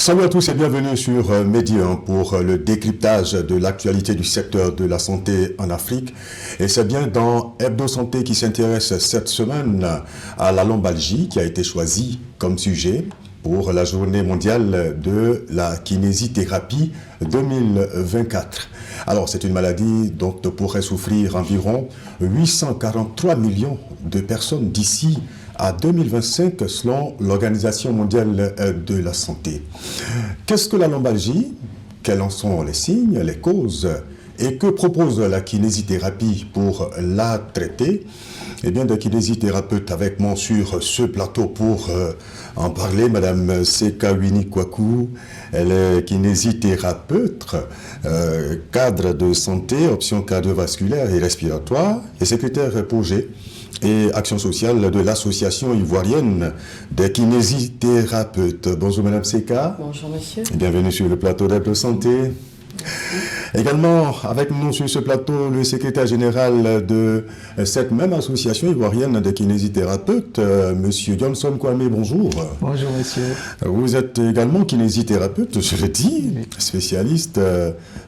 Salut à tous et bienvenue sur Medi 1 pour le décryptage de l'actualité du secteur de la santé en Afrique. Et c'est bien dans Hebdo Santé qui s'intéresse cette semaine à la lombalgie qui a été choisie comme sujet pour la journée mondiale de la kinésithérapie 2024. Alors, c'est une maladie dont pourraient souffrir environ 843 millions de personnes d'ici à 2025 selon l'Organisation mondiale de la santé. Qu'est-ce que la lombalgie? Quels en sont les signes, les causes? Et que propose la kinésithérapie pour la traiter? Eh bien, des kinésithérapeutes avec moi sur ce plateau pour en parler. Madame Seka Wini-Kwaku, elle est kinésithérapeute, cadre de santé, option cardiovasculaire et respiratoire, et secrétaire projet et action sociale de l'association ivoirienne des kinésithérapeutes. Bonjour Madame Seka. Bonjour monsieur. Bienvenue sur le plateau d'Hebdo Santé. Également avec nous sur ce plateau le secrétaire général de cette même association ivoirienne des kinésithérapeutes, monsieur Johnson Kwame, bonjour. Bonjour monsieur. Vous êtes également kinésithérapeute, je le dis, spécialiste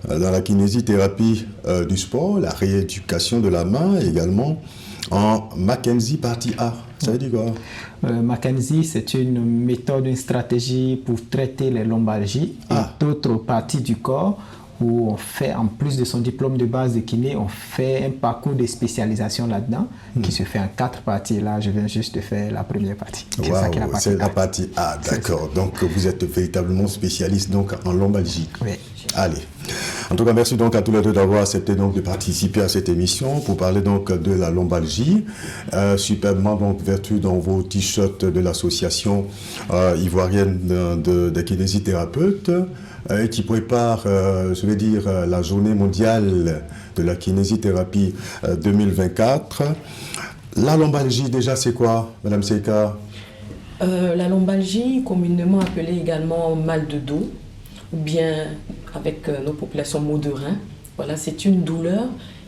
dans la kinésithérapie du sport, la rééducation de la main, également en Mackenzie partie A. Ça veut dire quoi? Mackenzie, c'est une méthode, une stratégie pour traiter les lombalgies et d'autres parties du corps où on fait, en plus de son diplôme de base de kiné, on fait un parcours de spécialisation là-dedans qui se fait en 4 parties. Là, je viens juste de faire la première partie. C'est la partie A, d'accord. Donc, vous êtes véritablement spécialiste donc, en lombalgie. Oui. Allez. En tout cas, merci donc à tous les deux d'avoir accepté donc de participer à cette émission pour parler donc de la lombalgie. Superbement donc vertu dans vos t-shirts de l'association ivoirienne des kinésithérapeutes qui prépare, je vais dire, la journée mondiale de la kinésithérapie 2024. La lombalgie, déjà, c'est quoi, Madame Seka? La lombalgie, communément appelée également mal de dos, ou bien avec nos populations maux de rein, voilà, c'est une douleur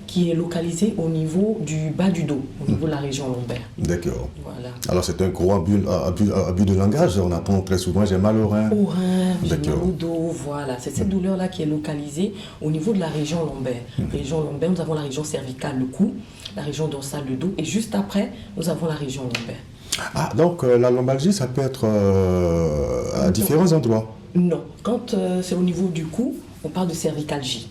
qui est localisée au niveau du bas du dos, au niveau de la région lombaire. D'accord. Voilà. Alors c'est un gros abus de langage, on apprend très souvent j'ai mal au rein. Au rein, j'ai mal au dos, voilà. C'est cette douleur-là qui est localisée au niveau de la région lombaire. Région lombaire, nous avons la région cervicale, le cou, la région dorsale, le dos, et juste après, nous avons la région lombaire. Ah, donc la lombalgie, ça peut être à différents endroits? Non, quand c'est au niveau du cou, on parle de cervicalgie.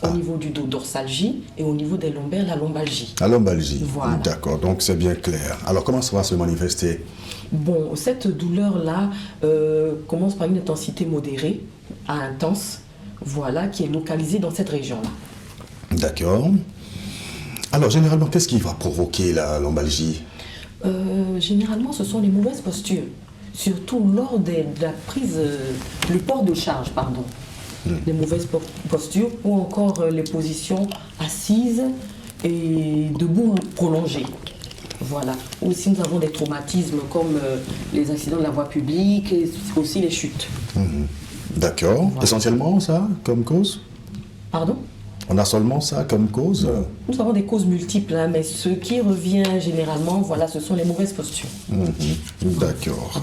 Au niveau du dos, dorsalgie, et au niveau des lombaires, la lombalgie. La lombalgie, voilà. D'accord, donc c'est bien clair. Alors comment ça va se manifester? Bon, cette douleur-là commence par une intensité modérée à intense, voilà, qui est localisée dans cette région-là. D'accord. Alors généralement, qu'est-ce qui va provoquer la lombalgie? Généralement, ce sont les mauvaises postures, surtout lors de la prise, le port de charge, pardon. Les mauvaises postures ou encore les positions assises et debout prolongées. Voilà. Aussi, nous avons des traumatismes comme les accidents de la voie publique et aussi les chutes. D'accord. Voilà. Essentiellement ça comme cause? Pardon? On a seulement ça comme cause? Nous avons des causes multiples, hein, mais ce qui revient généralement, voilà, ce sont les mauvaises postures. D'accord.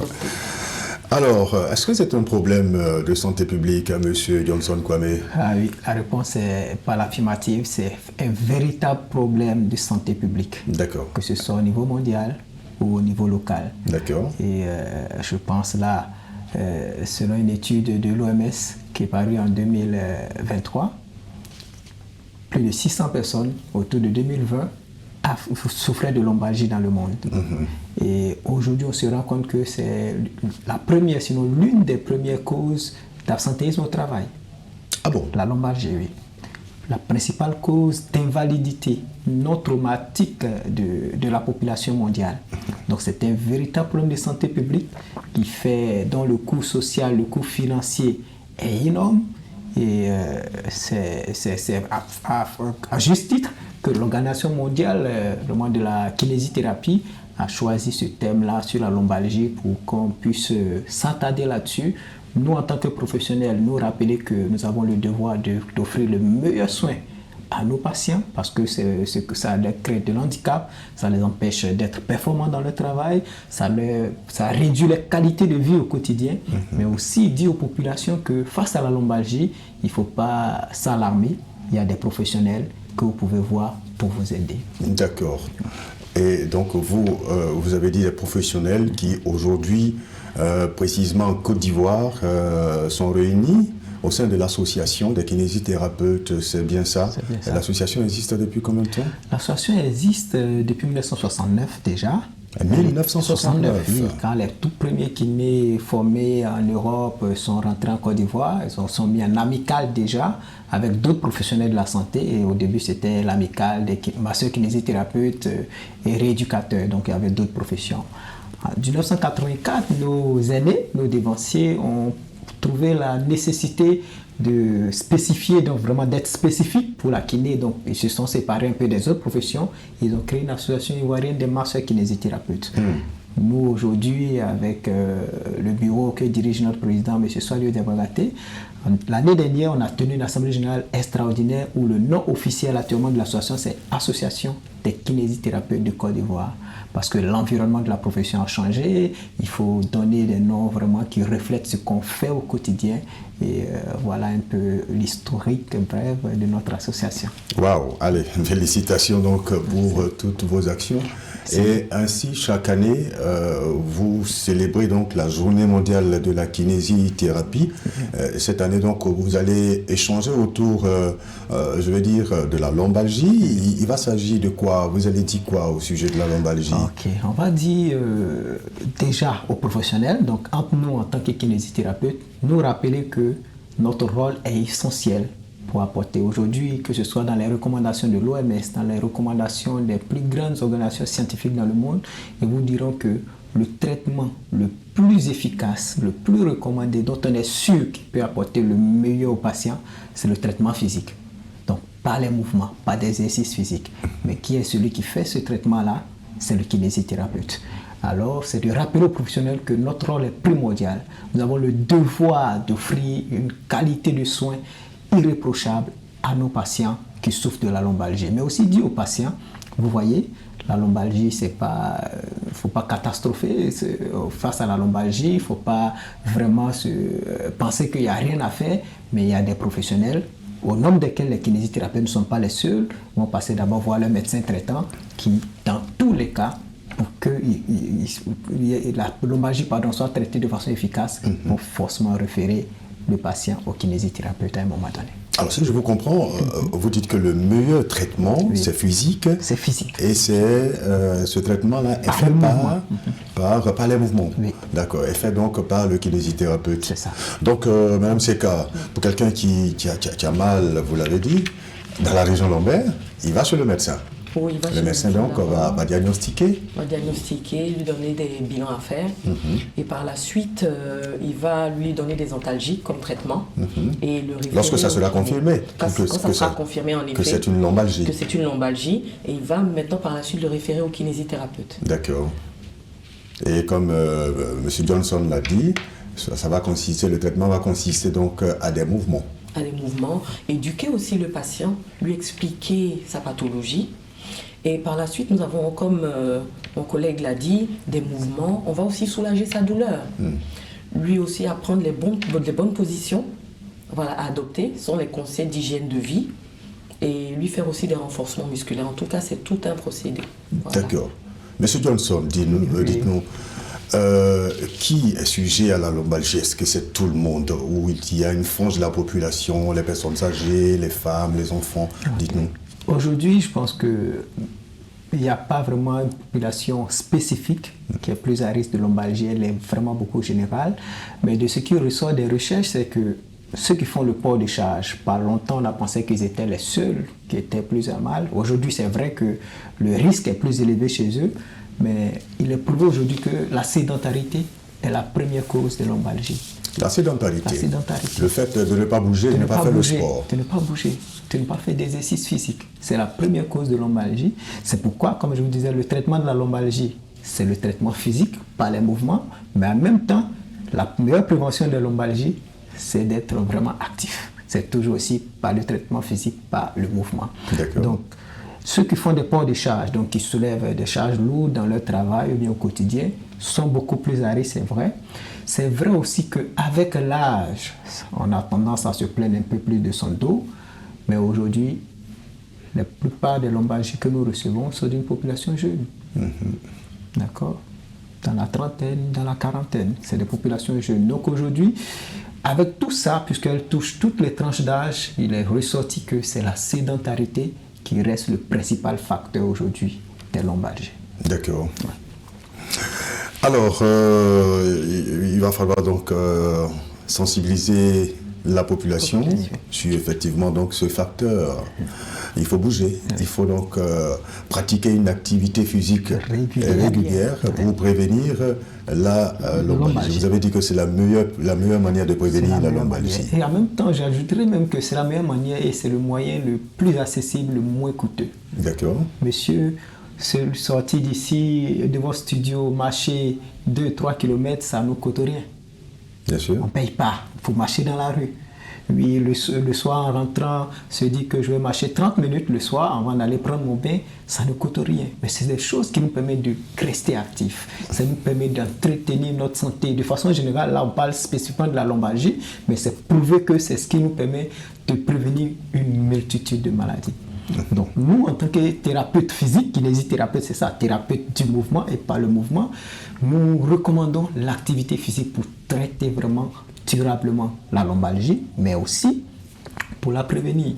Alors, est-ce que c'est un problème de santé publique, monsieur Johnson Kwame? Ah oui, la réponse est pas l'affirmative, c'est un véritable problème de santé publique. D'accord. Que ce soit au niveau mondial ou au niveau local. D'accord. Et je pense là, selon une étude de l'OMS qui est parue en 2023, plus de 600 personnes autour de 2020 souffraient de lombalgie dans le monde. Et aujourd'hui, on se rend compte que c'est la première, sinon l'une des premières causes d'absentéisme au travail. Ah bon? La lombalgie, oui. La principale cause d'invalidité non traumatique de la population mondiale. Donc c'est un véritable problème de santé publique qui fait, dont le coût social, le coût financier est énorme. Et c'est à juste titre que l'Organisation mondiale, le monde de la kinésithérapie, a choisi ce thème-là sur la lombalgie pour qu'on puisse s'attarder là-dessus. Nous, en tant que professionnels, nous rappeler que nous avons le devoir d'offrir le meilleur soin à nos patients parce que ça leur crée de l'handicap, ça les empêche d'être performants dans leur travail, ça réduit leur qualité de vie au quotidien, mais aussi dit aux populations que face à la lombalgie, il ne faut pas s'alarmer, il y a des professionnels que vous pouvez voir pour vous aider. D'accord. Et donc vous avez dit des professionnels qui aujourd'hui, précisément en Côte d'Ivoire, sont réunis au sein de l'association des kinésithérapeutes, c'est bien ça? C'est bien ça. L'association existe depuis combien de temps? L'association existe depuis 1969 déjà. 1969. Oui, quand les tout premiers kinés formés en Europe sont rentrés en Côte d'Ivoire, ils sont mis en amicale déjà avec d'autres professionnels de la santé. Et au début, c'était l'amicale des masseurs kinésithérapeutes et rééducateurs. Donc, il y avait d'autres professions. En 1984, nos aînés, nos dévanciers, ont trouvé la nécessité de spécifier, donc vraiment d'être spécifique pour la kiné. Donc, ils se sont séparés un peu des autres professions. Ils ont créé une association ivoirienne des masseurs kinésithérapeutes. Nous, aujourd'hui, avec le bureau que dirige notre président, M. Swalio Diabagaté, l'année dernière, on a tenu une assemblée générale extraordinaire où le nom officiel actuellement de l'association, c'est Association des kinésithérapeutes de Côte d'Ivoire. Parce que l'environnement de la profession a changé, il faut donner des noms vraiment qui reflètent ce qu'on fait au quotidien. Et voilà un peu l'historique bref de notre association. Waouh, allez, félicitations donc pour toutes vos actions. Et ainsi, chaque année, vous célébrez donc la journée mondiale de la kinésithérapie. Cette année, donc, vous allez échanger autour, je vais dire, de la lombalgie. Il va s'agir de quoi? Vous allez dire quoi au sujet de la lombalgie? Ok, on va dire déjà aux professionnels, donc entre nous en tant que kinésithérapeutes, nous rappeler que notre rôle est essentiel pour apporter aujourd'hui, que ce soit dans les recommandations de l'OMS, dans les recommandations des plus grandes organisations scientifiques dans le monde, et vous diront que le traitement le plus efficace, le plus recommandé, dont on est sûr qu'il peut apporter le meilleur aux patients, c'est le traitement physique. Donc, pas les mouvements, pas d'exercice physique, mais qui est celui qui fait ce traitement-là? C'est le kinésithérapeute. Alors, c'est de rappeler aux professionnels que notre rôle est primordial. Nous avons le devoir d'offrir une qualité de soins irréprochable à nos patients qui souffrent de la lombalgie. Mais aussi dire aux patients, vous voyez, la lombalgie, c'est pas, faut pas catastropher face à la lombalgie, il ne faut pas vraiment penser qu'il n'y a rien à faire, mais il y a des professionnels, au nombre desquels les kinésithérapeutes ne sont pas les seuls, vont passer d'abord voir le médecin traitant qui, dans tous les cas, pour que la lombalgie soit traitée de façon efficace, vont forcément référer le patient au kinésithérapeute à un moment donné. Alors, si je vous comprends, vous dites que le meilleur traitement, c'est physique. C'est physique. Et c'est ce traitement-là est fait par les mouvements. Oui. D'accord, est fait donc par le kinésithérapeute. C'est ça. Donc, Madame Seka, pour quelqu'un qui a mal, vous l'avez dit, dans la région lombaire, il va chez le médecin. Oui, il va Le médecin donc va diagnostiquer. Va diagnostiquer, lui donner des bilans à faire. Et par la suite, il va lui donner des antalgiques comme traitement. Et le référer Lorsque ça sera confirmé. Quand ça sera confirmé en effet. Que c'est une lombalgie. Que c'est une lombalgie. Et il va maintenant par la suite le référer au kinésithérapeute. D'accord. Et comme M. Johnson l'a dit, ça va consister, le traitement va consister donc à des mouvements. À des mouvements. Éduquer aussi le patient, lui expliquer sa pathologie. Et par la suite, nous avons, comme mon collègue l'a dit, des mouvements. On va aussi soulager sa douleur. Lui aussi apprendre les bonnes positions à adopter, sont les conseils d'hygiène de vie. Et lui faire aussi des renforcements musculaires. En tout cas, c'est tout un procédé. Voilà. D'accord. Monsieur Johnson, dites-nous, qui est sujet à la lombalgie? Est-ce que c'est tout le monde ou il y a une frange de la population, les personnes âgées, les femmes, les enfants? Dites-nous. Aujourd'hui, je pense qu'il n'y a pas vraiment une population spécifique qui est plus à risque de lombalgie, elle est vraiment beaucoup générale. Mais de ce qui ressort des recherches, c'est que ceux qui font le port de charge, par longtemps on a pensé qu'ils étaient les seuls qui étaient plus à mal. Aujourd'hui, c'est vrai que le risque est plus élevé chez eux, mais il est prouvé aujourd'hui que la sédentarité est la première cause de lombalgie. La sédentarité. La sédentarité. Le fait de ne pas bouger, de ne pas faire le sport. De ne pas bouger, de ne pas faire d'exercice physique. C'est la première cause de lombalgie. C'est pourquoi, comme je vous disais, le traitement de la lombalgie, c'est le traitement physique, pas les mouvements. Mais en même temps, la meilleure prévention de la lombalgie, c'est d'être vraiment actif. c'est toujours aussi par le traitement physique, par le mouvement. D'accord. Donc, ceux qui font des ports de charge, donc qui soulèvent des charges lourdes dans leur travail ou bien au quotidien, sont beaucoup plus à risque, c'est vrai. C'est vrai aussi qu'avec l'âge, on a tendance à se plaindre un peu plus de son dos, mais aujourd'hui, la plupart des lombalgies que nous recevons sont d'une population jeune. D'accord? Dans la trentaine, dans la quarantaine, c'est des populations jeunes. Donc aujourd'hui, avec tout ça, puisqu'elles touchent toutes les tranches d'âge, il est ressorti que c'est la sédentarité qui reste le principal facteur aujourd'hui des lombalgies. D'accord. Alors, il va falloir donc sensibiliser la population sur effectivement donc ce facteur. Il faut bouger, il faut donc pratiquer une activité physique régulière pour prévenir la lombalgie. Vous avez dit que c'est la meilleure manière de prévenir la lombalgie. Et en même temps, j'ajouterais même que c'est la meilleure manière et c'est le moyen le plus accessible, le moins coûteux. D'accord. Monsieur, sortir d'ici, de votre studio, marcher 2-3 km, ça ne nous coûte rien. Bien sûr. On ne paye pas, il faut marcher dans la rue. Oui, le soir en rentrant, se dit que je vais marcher 30 minutes le soir avant d'aller prendre mon bain, ça ne coûte rien. Mais c'est des choses qui nous permettent de rester actifs. Ça nous permet d'entretenir notre santé. De façon générale, là on parle spécifiquement de la lombalgie, mais c'est prouvé que c'est ce qui nous permet de prévenir une multitude de maladies. Donc nous, en tant que thérapeute physique, kinésithérapeute, c'est ça, thérapeute du mouvement et pas le mouvement, nous recommandons l'activité physique pour traiter vraiment durablement la lombalgie, mais aussi pour la prévenir.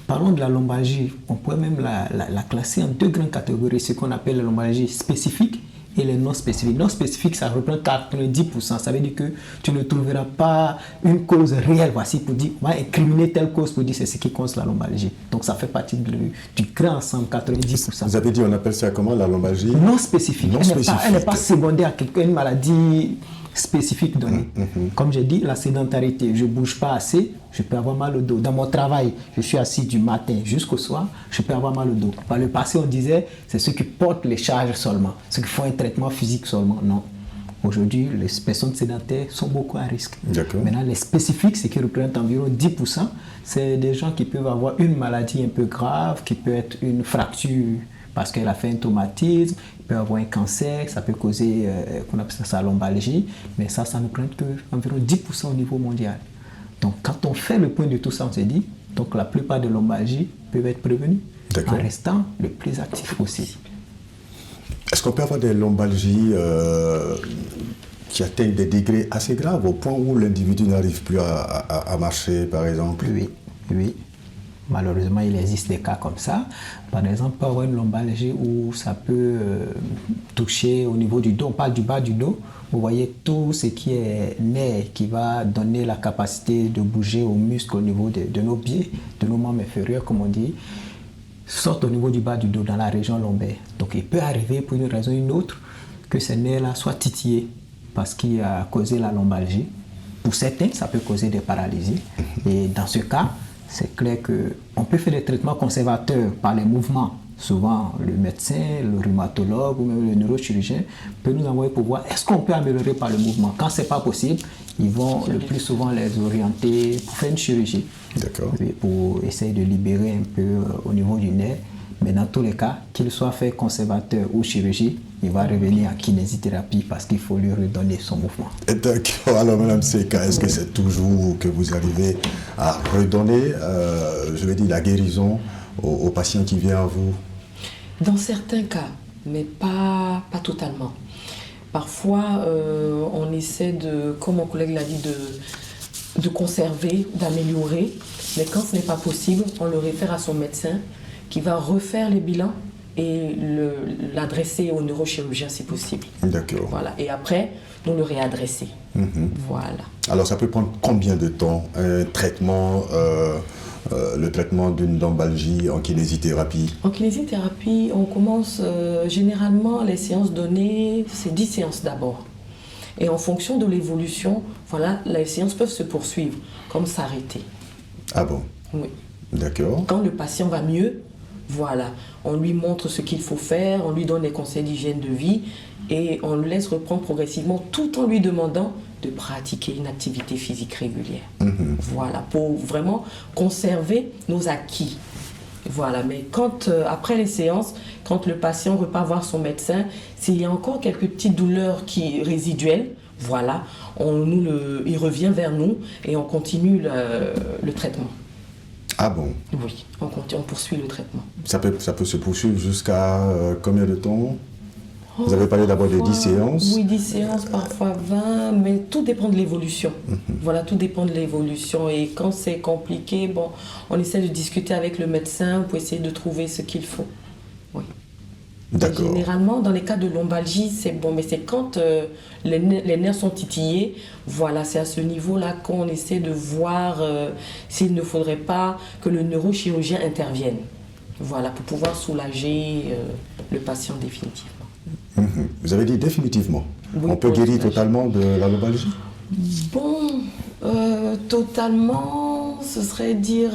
Parlons de la lombalgie, on pourrait même la classer en deux grandes catégories, ce qu'on appelle la lombalgie spécifique et les non spécifiques. Non spécifiques, ça représente 90%. Ça veut dire que tu ne trouveras pas une cause réelle, voici, pour dire, on va incriminer telle cause pour dire c'est ce qui cause la lombalgie. Donc ça fait partie du grand ensemble, 90%. Vous avez dit, on appelle ça comment, la lombalgie? Non spécifique. Elle n'est pas secondaire à une maladie spécifique donnée. Comme j'ai dit, la sédentarité, je ne bouge pas assez, je peux avoir mal au dos. Dans mon travail, je suis assis du matin jusqu'au soir, je peux avoir mal au dos. Par le passé, on disait, c'est ceux qui portent les charges seulement, ceux qui font un traitement physique seulement. Non. Aujourd'hui, les personnes sédentaires sont beaucoup à risque. Maintenant, les spécifiques, ce qui représente environ 10%, c'est des gens qui peuvent avoir une maladie un peu grave, qui peut être une fracture parce qu'elle a fait un traumatisme, il peut avoir un cancer, ça peut causer, qu'on appelle ça lombalgie, mais ça ne représente qu'environ 10% au niveau mondial. Donc quand on fait le point de tout ça, on se dit, donc la plupart des lombalgies peuvent être prévenues en restant le plus actif possible. Est-ce qu'on peut avoir des lombalgies qui atteignent des degrés assez graves, au point où l'individu n'arrive plus à marcher, par exemple? Oui. Malheureusement, il existe des cas comme ça. Par exemple, par une lombalgie où ça peut toucher au niveau du dos, on parle du bas du dos. Vous voyez tout ce qui est nerf qui va donner la capacité de bouger aux muscles au niveau de nos pieds, de nos membres inférieurs, comme on dit, sortent au niveau du bas du dos, dans la région lombaire. Donc il peut arriver pour une raison ou une autre que ces nerfs-là soient titillés parce qu'il a causé la lombalgie. Pour certains, ça peut causer des paralysies. Et dans ce cas, c'est clair qu'on peut faire des traitements conservateurs par les mouvements. Souvent, le médecin, le rhumatologue ou même le neurochirurgien peut nous envoyer pour voir est-ce qu'on peut améliorer par le mouvement. Quand ce n'est pas possible, ils vont le plus souvent les orienter pour faire une chirurgie. Pour essayer de libérer un peu au niveau du nerf. Mais dans tous les cas, qu'il soit fait conservateur ou chirurgie, il va revenir en kinésithérapie parce qu'il faut lui redonner son mouvement. D'accord. Alors, Mme Seka, est-ce que c'est toujours que vous arrivez à redonner, je vais dire, la guérison aux patients qui viennent à vous? Dans certains cas, mais pas totalement. Parfois, on essaie de, comme mon collègue l'a dit, de conserver, d'améliorer. Mais quand ce n'est pas possible, on le réfère à son médecin qui va refaire les bilans et l'adresser au neurochirurgien si possible. D'accord. Voilà. Et après, nous le réadresser. Voilà. Alors, ça peut prendre combien de temps un traitement, le traitement d'une lombalgie en kinésithérapie? En kinésithérapie, on commence généralement les séances données, c'est 10 séances d'abord. Et en fonction de l'évolution, voilà, les séances peuvent se poursuivre, comme s'arrêter. Ah bon? Oui. D'accord. Quand le patient va mieux, voilà, on lui montre ce qu'il faut faire, on lui donne les conseils d'hygiène de vie et on le laisse reprendre progressivement tout en lui demandant de pratiquer une activité physique régulière. Voilà, pour vraiment conserver nos acquis. Voilà, mais quand, après les séances, quand le patient repart voir son médecin, s'il y a encore quelques petites douleurs résiduelles, voilà, il revient vers nous et on continue le traitement. Ah bon? Oui, on poursuit le traitement. Ça peut se poursuivre jusqu'à combien de temps? Vous avez parlé d'abord de 10 séances. Oui, 10 séances, parfois 20, mais tout dépend de l'évolution. Voilà, tout dépend de l'évolution. Et quand c'est compliqué, bon, on essaie de discuter avec le médecin pour essayer de trouver ce qu'il faut. Oui. D'accord. Généralement, dans les cas de lombalgie, c'est bon, mais c'est quand les nerfs sont titillés, voilà, c'est à ce niveau-là qu'on essaie de voir s'il ne faudrait pas que le neurochirurgien intervienne. Voilà, pour pouvoir soulager le patient définitivement. Vous avez dit définitivement. Oui, on peut guérir totalement de la lombalgie? Bon, totalement, ce serait dire,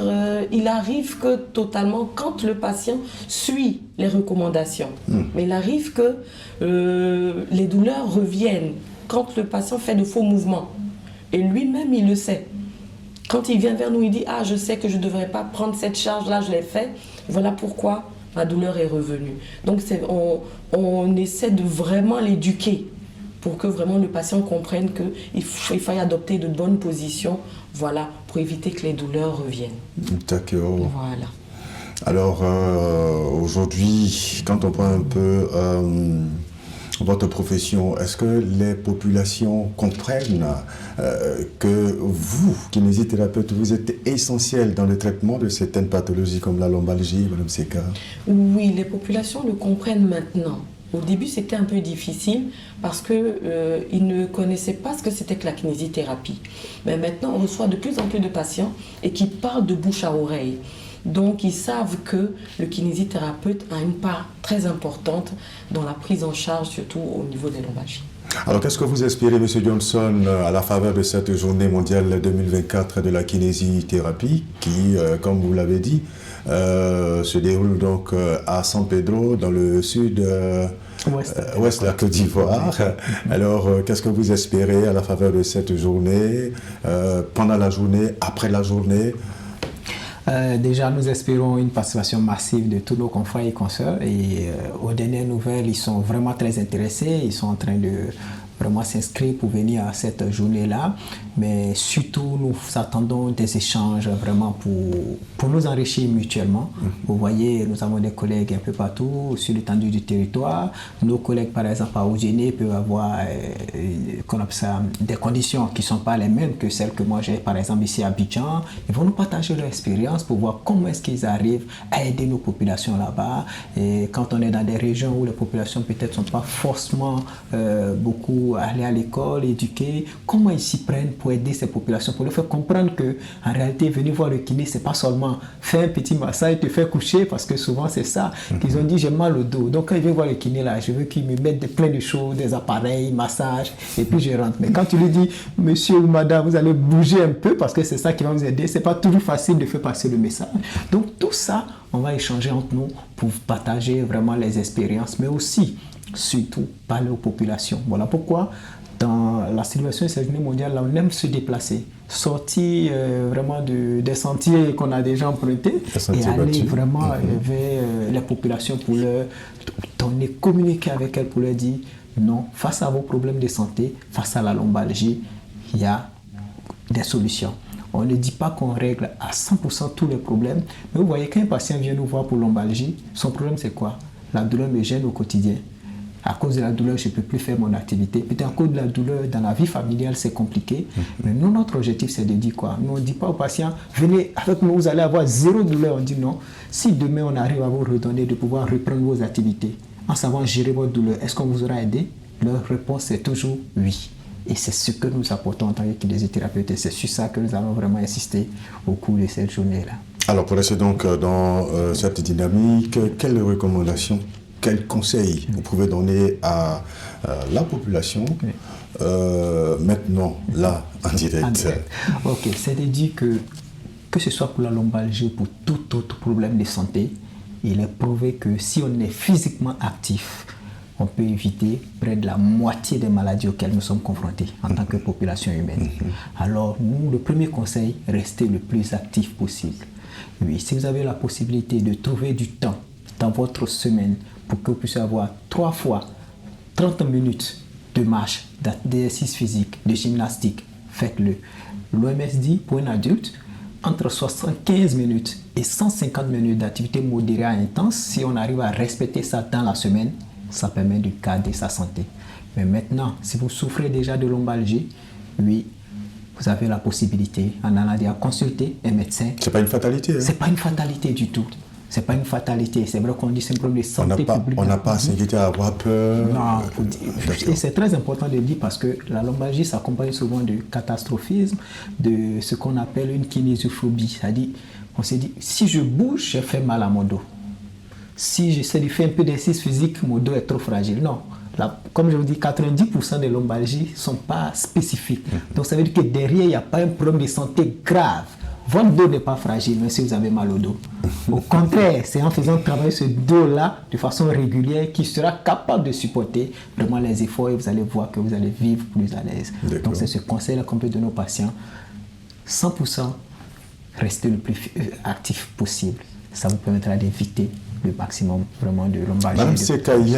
il arrive que totalement, quand le patient suit les recommandations, mais il arrive que les douleurs reviennent quand le patient fait de faux mouvements. Et lui-même, il le sait. Quand il vient vers nous, il dit « Ah, je sais que je ne devrais pas prendre cette charge-là, je l'ai fait. Voilà pourquoi ma douleur est revenue. » Donc, on essaie de vraiment l'éduquer pour que vraiment le patient comprenne qu'il faille adopter de bonnes positions, voilà, pour éviter que les douleurs reviennent. D'accord. Voilà. Alors, aujourd'hui, quand on prend un peu votre profession, est-ce que les populations comprennent que vous, kinésithérapeute, vous êtes essentiel dans le traitement de certaines pathologies comme la lombalgie, Mme Seka? Oui, les populations le comprennent maintenant. Au début, c'était un peu difficile parce qu'ils ne connaissaient pas ce que c'était que la kinésithérapie. Mais maintenant, on reçoit de plus en plus de patients et qui parlent de bouche à oreille. Donc, ils savent que le kinésithérapeute a une part très importante dans la prise en charge, surtout au niveau des lombalgies. Alors, qu'est-ce que vous espérez, M. Johnson, à la faveur de cette journée mondiale 2024 de la kinésithérapie qui, comme vous l'avez dit, se déroule donc à San Pedro, dans le sud ouest de la Côte d'Ivoire. Alors, qu'est-ce que vous espérez à la faveur de cette journée, pendant la journée, après la journée? Déjà, nous espérons une participation massive de tous nos confrères et consoeurs. Et aux dernières nouvelles, ils sont vraiment très intéressés. Ils sont en train de vraiment s'inscrire pour venir à cette journée-là. Mais surtout, nous attendons des échanges vraiment pour nous enrichir mutuellement. Vous voyez, nous avons des collègues un peu partout sur l'étendue du territoire. Nos collègues, par exemple, à Oudjéné, peuvent avoir des conditions qui ne sont pas les mêmes que celles que moi j'ai, par exemple, ici à Abidjan. Ils vont nous partager leur expérience pour voir comment est-ce qu'ils arrivent à aider nos populations là-bas. Et quand on est dans des régions où les populations peut-être ne sont pas forcément beaucoup allées à l'école, éduquées, comment ils s'y prennent pour aider ces populations, pour leur faire comprendre que en réalité, venir voir le kiné, c'est pas seulement faire un petit massage et te faire coucher, parce que souvent c'est ça qu'ils ont dit, j'ai mal au dos. Donc quand ils viennent voir le kiné là, je veux qu'ils me mettent plein de choses, des appareils, massages, et puis je rentre. Mais quand tu lui dis, monsieur ou madame, vous allez bouger un peu, parce que c'est ça qui va vous aider, c'est pas toujours facile de faire passer le message. Donc tout ça, on va échanger entre nous pour partager vraiment les expériences, mais aussi, surtout, parler aux populations. Voilà pourquoi dans la célébration de cette journée mondiale, là, on aime se déplacer, sortir vraiment des sentiers qu'on a déjà empruntés et aller vraiment vers les populations pour leur donner, communiquer avec elles pour leur dire non, face à vos problèmes de santé, face à la lombalgie, il y a des solutions. On ne dit pas qu'on règle à 100% tous les problèmes, mais vous voyez, quand un patient vient nous voir pour lombalgie, son problème c'est quoi? La douleur me gêne au quotidien. À cause de la douleur, je ne peux plus faire mon activité. Peut-être à cause de la douleur, dans la vie familiale, c'est compliqué. Mais nous, notre objectif, c'est de dire quoi? Nous, on ne dit pas aux patients, venez avec nous, vous allez avoir zéro douleur. On dit non. Si demain, on arrive à vous redonner, de pouvoir reprendre vos activités, en savant gérer votre douleur, est-ce qu'on vous aura aidé? Leur réponse est toujours oui. Et c'est ce que nous apportons en tant que kinésithérapeute. Et c'est sur ça que nous allons vraiment insister au cours de cette journée-là. Alors, pour rester donc dans cette dynamique, quelles recommandations, quels conseils vous pouvez donner à la population maintenant, là, en direct? Ok, c'est-à-dire que ce soit pour la lombalgie ou pour tout autre problème de santé, il est prouvé que si on est physiquement actif, on peut éviter près de la moitié des maladies auxquelles nous sommes confrontés en tant que population humaine. Alors, nous, le premier conseil, restez le plus actif possible. Oui, si vous avez la possibilité de trouver du temps dans votre semaine pour que vous puissiez avoir 3 fois 30 minutes de marche, d'exercice physique, de gymnastique, faites-le. L'OMS dit pour un adulte, entre 75 minutes et 150 minutes d'activité modérée à intense, si on arrive à respecter ça dans la semaine, ça permet de garder sa santé. Mais maintenant, si vous souffrez déjà de lombalgie, oui, vous avez la possibilité, en allant dire consulter un médecin. C'est pas une fatalité. Hein? C'est pas une fatalité du tout. C'est pas une fatalité. C'est vrai qu'on dit c'est un problème de santé publique. On n'a pas à s'inquiéter, à avoir peur. Non, et c'est très important de le dire parce que la lombalgie s'accompagne souvent de catastrophisme, de ce qu'on appelle une kinésiophobie. C'est-à-dire, on s'est dit, si je bouge, j'ai fait mal à mon dos. Si j'essaie de faire un peu d'exercice physique, mon dos est trop fragile. Non. Comme je vous dis, 90% des lombalgies ne sont pas spécifiques. Donc ça veut dire que derrière, il n'y a pas un problème de santé grave. Votre dos n'est pas fragile, même si vous avez mal au dos. Au contraire, c'est en faisant travailler ce dos-là de façon régulière qu'il sera capable de supporter vraiment les efforts et vous allez voir que vous allez vivre plus à l'aise. Donc c'est ce conseil-là qu'on peut donner aux patients. 100%, restez le plus actif possible. Ça vous permettra d'éviter le maximum vraiment de lombalgie. Madame Seka, il y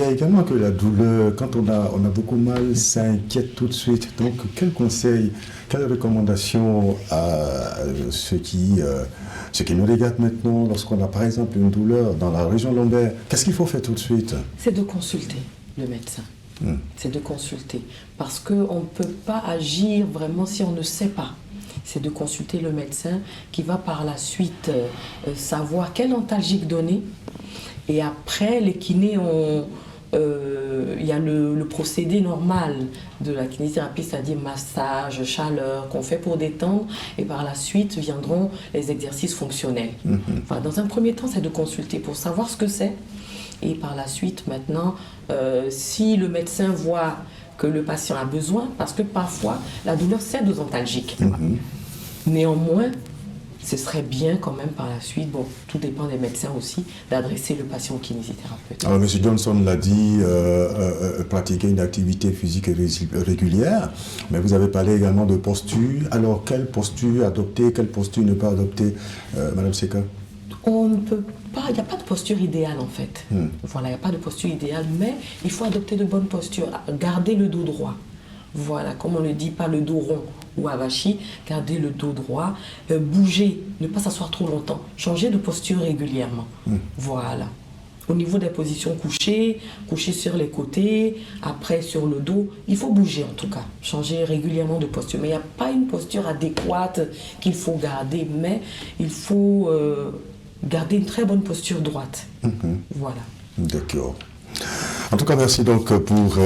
a également que la douleur, quand on a beaucoup mal, ça inquiète tout de suite. Donc, quel conseil, quelle recommandation à ceux qui nous regardent maintenant, lorsqu'on a par exemple une douleur dans la région lombaire, qu'est-ce qu'il faut faire tout de suite? C'est de consulter le médecin. C'est de consulter. Parce qu'on ne peut pas agir vraiment si on ne sait pas. C'est de consulter le médecin qui va par la suite savoir quel antalgique donner. Et après, les kinés ont... il y a le procédé normal de la kinésithérapie, c'est-à-dire massage, chaleur, qu'on fait pour détendre. Et par la suite viendront les exercices fonctionnels. Enfin, dans un premier temps, c'est de consulter pour savoir ce que c'est. Et par la suite, maintenant, si le médecin voit que le patient a besoin, parce que parfois, la douleur cède aux antalgiques. Néanmoins, ce serait bien quand même par la suite, bon, tout dépend des médecins aussi, d'adresser le patient au kinésithérapeute. Alors, M. Johnson l'a dit, pratiquer une activité physique régulière, mais vous avez parlé également de posture. Alors, quelle posture adopter, quelle posture ne pas adopter, Mme Seka? On ne peut pas, il n'y a pas de posture idéale en fait. Voilà, il n'y a pas de posture idéale, mais il faut adopter de bonnes postures, garder le dos droit. Voilà, comme on ne dit pas le dos rond ou avachi, garder le dos droit, bouger, ne pas s'asseoir trop longtemps, changer de posture régulièrement. Voilà. Au niveau des positions couchées, coucher sur les côtés, après sur le dos, il faut bouger en tout cas, changer régulièrement de posture. Mais il n'y a pas une posture adéquate qu'il faut garder, mais il faut garder une très bonne posture droite. Voilà. D'accord. En tout cas, merci donc pour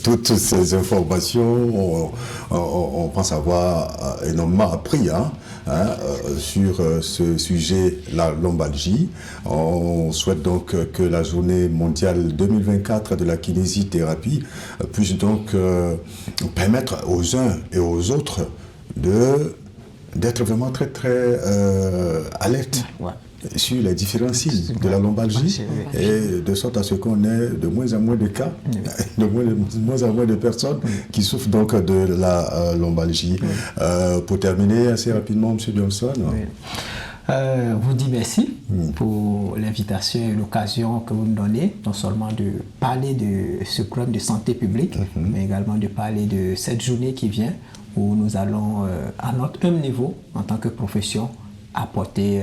toutes ces informations. On pense avoir énormément appris sur ce sujet, la lombalgie. On souhaite donc que la journée mondiale 2024 de la kinésithérapie puisse donc permettre aux uns et aux autres d'être vraiment très très alertes. Sur les différents signes de la lombalgie et de sorte à ce qu'on ait de moins en moins de cas, de moins en moins de personnes qui souffrent donc de la lombalgie. Pour terminer assez rapidement, M. Johnson. Vous dis merci pour l'invitation et l'occasion que vous nous donnez, non seulement de parler de ce problème de santé publique, mais également de parler de cette journée qui vient où nous allons, à notre même niveau, en tant que profession, apporter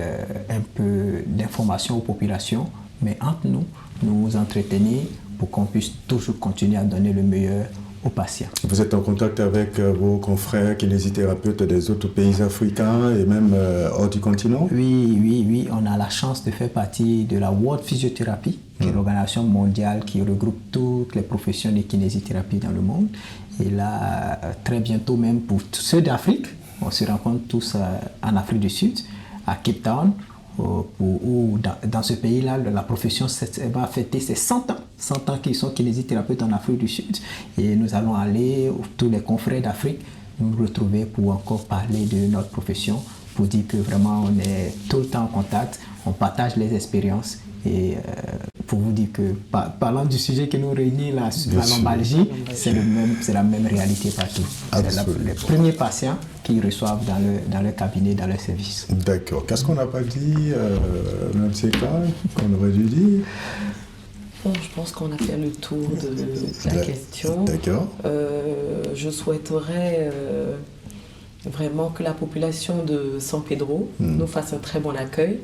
un peu d'informations aux populations, mais entre nous, nous entretenir pour qu'on puisse toujours continuer à donner le meilleur aux patients. Vous êtes en contact avec vos confrères kinésithérapeutes des autres pays africains et même hors du continent? Oui, on a la chance de faire partie de la World Physiotherapy, qui est l'organisation mondiale qui regroupe toutes les professions de kinésithérapie dans le monde. Et là, très bientôt même pour tous ceux d'Afrique, on se rencontre tous en Afrique du Sud, à Cape Town, où dans ce pays-là, la profession va fêter ses 100 ans. 100 ans qu'ils sont kinésithérapeutes en Afrique du Sud. Et nous allons aller, tous les confrères d'Afrique, nous retrouver pour encore parler de notre profession, pour dire que vraiment on est tout le temps en contact, on partage les expériences et pour vous dire que, parlant du sujet qui nous réunit, la lombalgie, c'est la même réalité partout. C'est les premiers patients qui reçoivent dans le cabinet, dans le service. D'accord. Qu'est-ce qu'on n'a pas dit, Mme Seka, qu'on aurait dû dire? Bon, je pense qu'on a fait le tour de la question. D'accord. Je souhaiterais vraiment que la population de San Pedro nous fasse un très bon accueil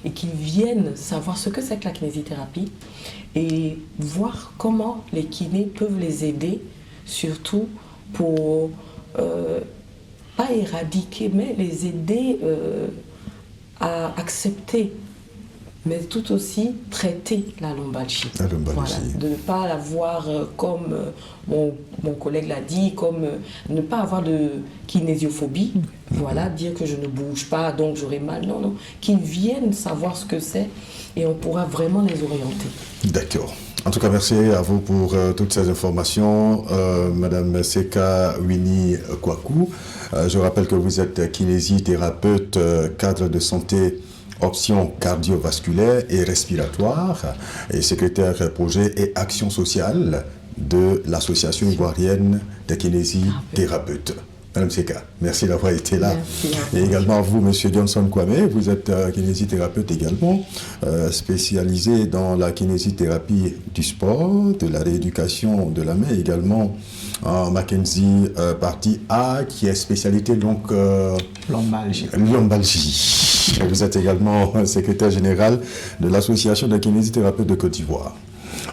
et qu'ils viennent savoir ce que c'est que la kinésithérapie et voir comment les kinés peuvent les aider, surtout pour pas éradiquer, mais les aider à accepter, mais tout aussi traiter la lombalgie. Voilà, de ne pas la voir comme mon collègue l'a dit, comme ne pas avoir de kinésiophobie, voilà, dire que je ne bouge pas donc j'aurai mal, non, qu'ils viennent savoir ce que c'est et on pourra vraiment les orienter. D'accord. En tout cas, merci à vous pour toutes ces informations, Madame Seka Winnie Kwaku. Je rappelle que vous êtes kinésithérapeute, cadre de santé options cardiovasculaires et respiratoires et secrétaire projet et action sociale de l'Association ivoirienne des kinésithérapeutes. Madame Seka, merci d'avoir été là. Et également à vous, Monsieur Johnson Kwame, vous êtes kinésithérapeute également, spécialisé dans la kinésithérapie du sport, de la rééducation de la main, également en Mackenzie partie A, qui est spécialité donc lombalgie. Vous êtes également secrétaire général de l'Association des kinésithérapeutes de Côte d'Ivoire.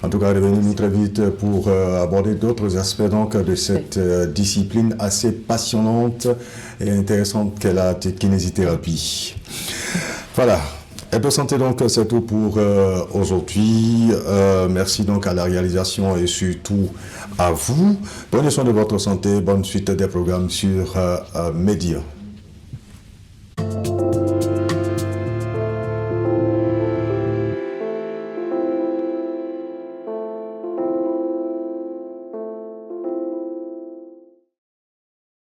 En tout cas, revenez-nous très vite pour aborder d'autres aspects donc, de cette discipline assez passionnante et intéressante qu'est la kinésithérapie. Voilà. Hebdo Santé, donc, c'est tout pour aujourd'hui. Merci donc à la réalisation et surtout à vous. Prenez soin de votre santé. Bonne suite des programmes sur Média.